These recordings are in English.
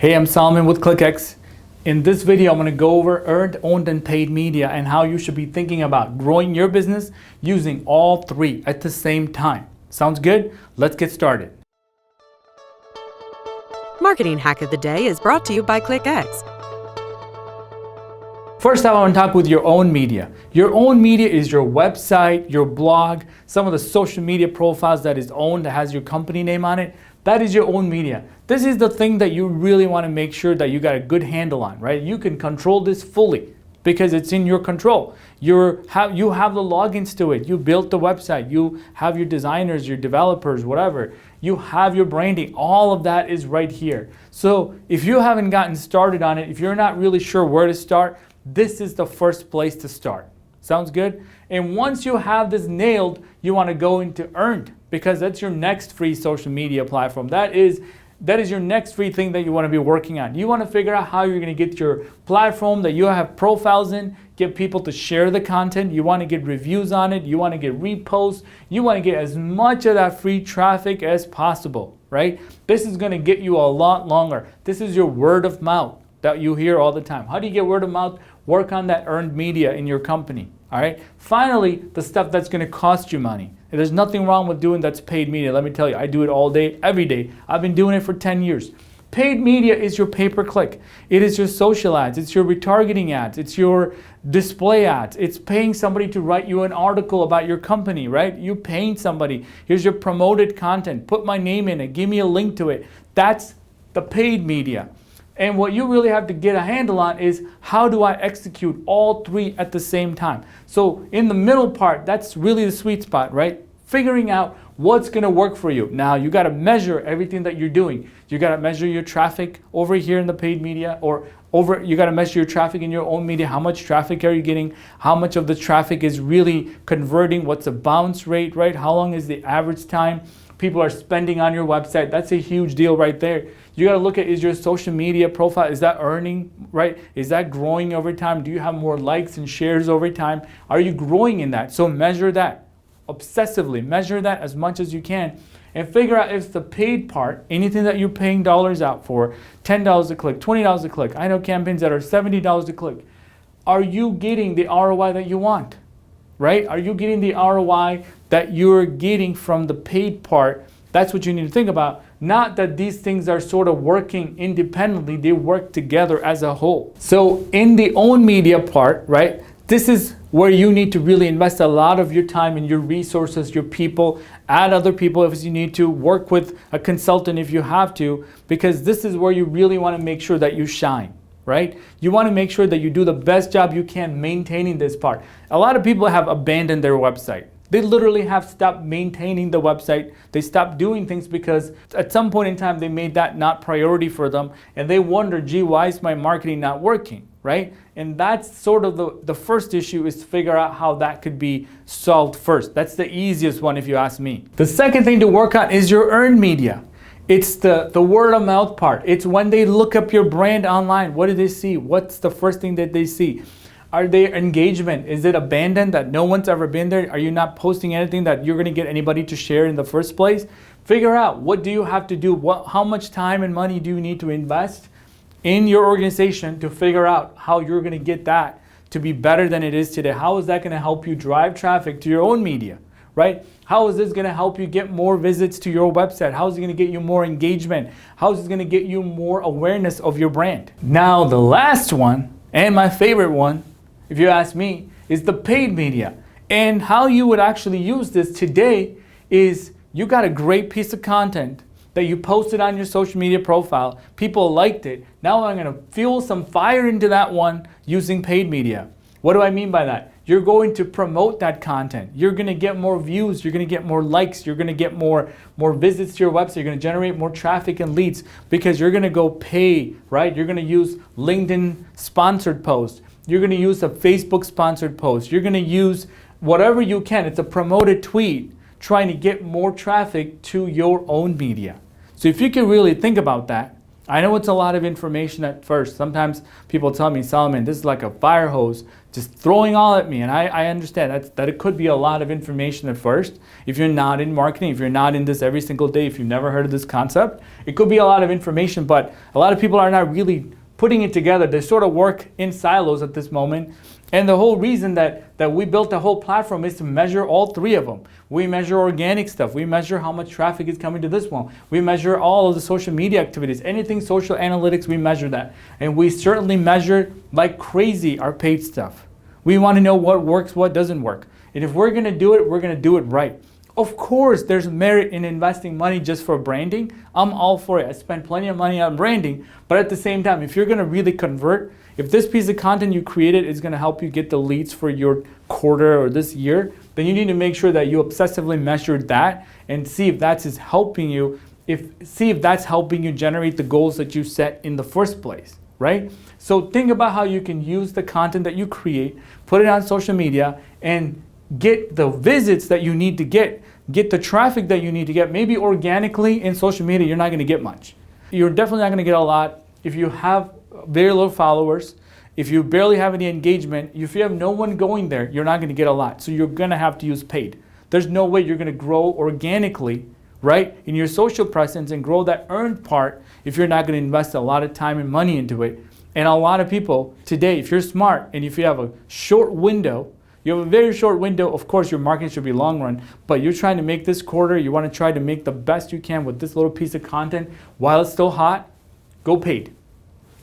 Hey, I'm Solomon with ClickX. In this video, I'm going to go over earned, owned, and paid media and how you should be thinking about growing your business using all three at the same time. Sounds good? Let's get started. Marketing Hack of the Day is brought to you by ClickX. First, I want to talk with your own media. Your own media is your website, your blog, some of the social media profiles that is owned, that has your company name on it. That is your own media. This is the thing that you really want to make sure that you got a good handle on, right? You can control this fully because it's in your control. You have the logins to it. You built the website. You have your designers, your developers, whatever. You have your branding. All of that is right here. So if you haven't gotten started on it, if you're not really sure where to start, this is the first place to start. Sounds good? And once you have this nailed, you want to go into earned because that's your next free social media platform. That is your next free thing that you want to be working on. You want to figure out how you're going to get your platform that you have profiles in, get people to share the content. You want to get reviews on it. You want to get reposts. You want to get as much of that free traffic as possible, right? This is going to get you a lot longer. This is your word of mouth that you hear all the time. How do you get word of mouth? Work on that earned media in your company, all right? Finally, the stuff that's going to cost you money. And there's nothing wrong with doing that's paid media. Let me tell you, I do it all day, every day. I've been doing it for 10 years. Paid media is your pay-per-click. It is your social ads. It's your retargeting ads. It's your display ads. It's paying somebody to write you an article about your company, right? You paying somebody. Here's your promoted content. Put my name in it. Give me a link to it. That's the paid media. And what you really have to get a handle on is how do I execute all three at the same time? So in the middle part, that's really the sweet spot, right? Figuring out what's going to work for you. Now you got to measure everything that you're doing. You got to measure your traffic over here in the paid media you got to measure your traffic in your own media. How much traffic are you getting? How much of the traffic is really converting? What's the bounce rate, right? How long is the average time people are spending on your website? That's a huge deal right there. You got to look at, is your social media profile, is that earning, right? Is that growing over time? Do you have more likes and shares over time? Are you growing in that? So measure that obsessively. Measure that as much as you can and figure out if the paid part, anything that you're paying dollars out for, $10 a click, $20 a click. I know campaigns that are $70 a click. Are you getting the ROI that you want, right? Are you getting the ROI that you're getting from the paid part? That's what you need to think about. Not that these things are sort of working independently, they work together as a whole. So in the own media part, right, this is where you need to really invest a lot of your time and your resources, your people, add other people if you need to, work with a consultant if you have to, because this is where you really want to make sure that you shine. Right? You want to make sure that you do the best job you can maintaining this part. A lot of people have abandoned their website. They literally have stopped maintaining the website. They stopped doing things because at some point in time they made that not priority for them and they wonder, gee, why is my marketing not working, right? And that's sort of the first issue, is to figure out how that could be solved first. That's the easiest one if you ask me. The second thing to work on is your earned media. It's the word of mouth part. It's when they look up your brand online, what do they see? What's the first thing that they see? Are their engagement, is it abandoned that no one's ever been there? Are you not posting anything that you're going to get anybody to share in the first place? Figure out, what do you have to do? How much time and money do you need to invest in your organization to figure out how you're going to get that to be better than it is today? How is that going to help you drive traffic to your own media, right? How is this going to help you get more visits to your website? How is it going to get you more engagement? How is it going to get you more awareness of your brand? Now, the last one, and my favorite one, if you ask me, is the paid media. And how you would actually use this today is you got a great piece of content that you posted on your social media profile. People liked it. Now I'm going to fuel some fire into that one using paid media. What do I mean by that? You're going to promote that content. You're going to get more views. You're going to get more likes. You're going to get more visits to your website. You're going to generate more traffic and leads because you're going to go pay, right? You're going to use LinkedIn sponsored posts. You're going to use a Facebook sponsored post. You're going to use whatever you can. It's a promoted tweet trying to get more traffic to your own media. So if you can really think about that, I know it's a lot of information at first. Sometimes people tell me, Solomon, this is like a fire hose just throwing all at me. And I understand that it could be a lot of information at first. If you're not in marketing, if you're not in this every single day, if you've never heard of this concept, it could be a lot of information, but a lot of people are not really putting it together. They sort of work in silos at this moment. And the whole reason that we built the whole platform is to measure all three of them. We measure organic stuff. We measure how much traffic is coming to this one. We measure all of the social media activities. Anything social analytics, we measure that. And we certainly measure like crazy our paid stuff. We want to know what works, what doesn't work. And if we're going to do it, we're going to do it right. Of course, there's merit in investing money just for branding. I'm all for it. I spend plenty of money on branding. But at the same time, if you're going to really convert, if this piece of content you created is going to help you get the leads for your quarter or this year, then you need to make sure that you obsessively measure that and see if that's helping you, see if that's helping you generate the goals that you set in the first place, right? So think about how you can use the content that you create, put it on social media, and get the visits that you need to get the traffic that you need to get. Maybe organically in social media, you're not going to get much. You're definitely not going to get a lot if you have very little followers. If you barely have any engagement, if you have no one going there, you're not going to get a lot. So you're going to have to use paid. There's no way you're going to grow organically, right, in your social presence and grow that earned part if you're not going to invest a lot of time and money into it. And a lot of people today, if you're smart and if you have a short window, you have a very short window, of course your marketing should be long run, but you're trying to make this quarter, you want to try to make the best you can with this little piece of content while it's still hot, go paid.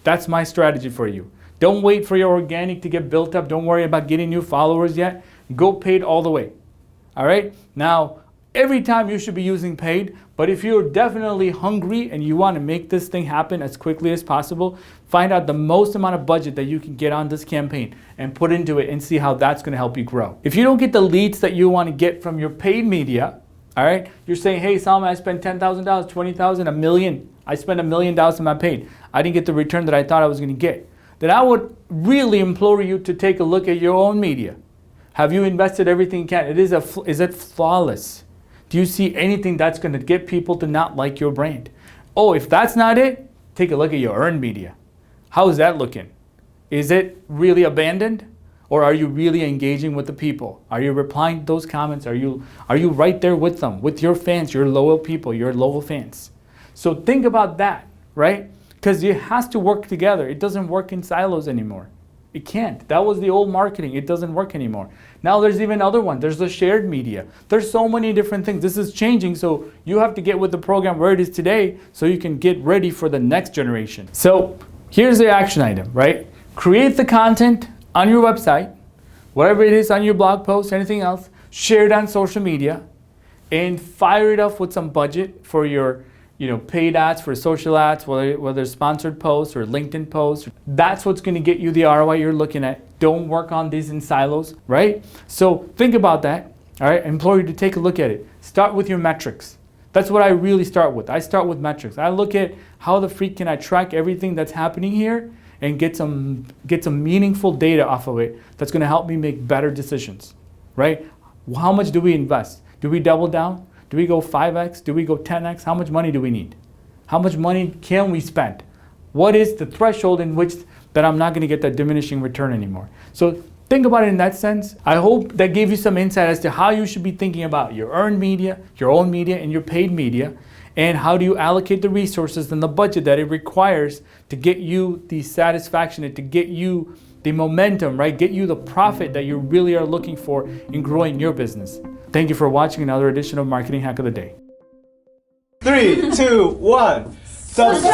That's my strategy for you. Don't wait for your organic to get built up. Don't worry about getting new followers yet. Go paid all the way. All right? Now, every time you should be using paid, but if you're definitely hungry and you want to make this thing happen as quickly as possible, find out the most amount of budget that you can get on this campaign and put into it and see how that's going to help you grow. If you don't get the leads that you want to get from your paid media, all right, you're saying, hey, Salman, I spent $10,000, $20,000, $1 million. I spent $1 million in my paid. I didn't get the return that I thought I was going to get. Then I would really implore you to take a look at your own media. Have you invested everything you can? Is it flawless? Do you see anything that's going to get people to not like your brand? Oh, if that's not it, take a look at your earned media. How is that looking? Is it really abandoned? Or are you really engaging with the people? Are you replying to those comments? Are you right there with them, with your fans, your loyal people, your loyal fans? So think about that, right? Because it has to work together. It doesn't work in silos anymore. It can't. That was the old marketing. It doesn't work anymore. Now there's even other one. There's the shared media. There's so many different things. This is changing, so you have to get with the program where it is today so you can get ready for the next generation. So here's the action item, right? Create the content on your website, whatever it is on your blog post, anything else, share it on social media, and fire it up with some budget for your paid ads, for social ads, whether sponsored posts or LinkedIn posts. That's what's going to get you the ROI you're looking at. Don't work on these in silos, right? So think about that, all right? I implore you to take a look at it. Start with your metrics. That's what I really start with. I start with metrics. I look at how the freak can I track everything that's happening here and get some meaningful data off of it that's going to help me make better decisions, right? How much do we invest? Do we double down? Do we go 5x? Do we go 10x? How much money do we need? How much money can we spend? What is the threshold in which that I'm not going to get that diminishing return anymore? So think about it in that sense. I hope that gave you some insight as to how you should be thinking about your earned media, your own media, and your paid media, and how do you allocate the resources and the budget that it requires to get you the satisfaction and to get you the momentum, right? Get you the profit that you really are looking for in growing your business. Thank you for watching another edition of Marketing Hack of the Day. 3, 2, 1. Subscribe!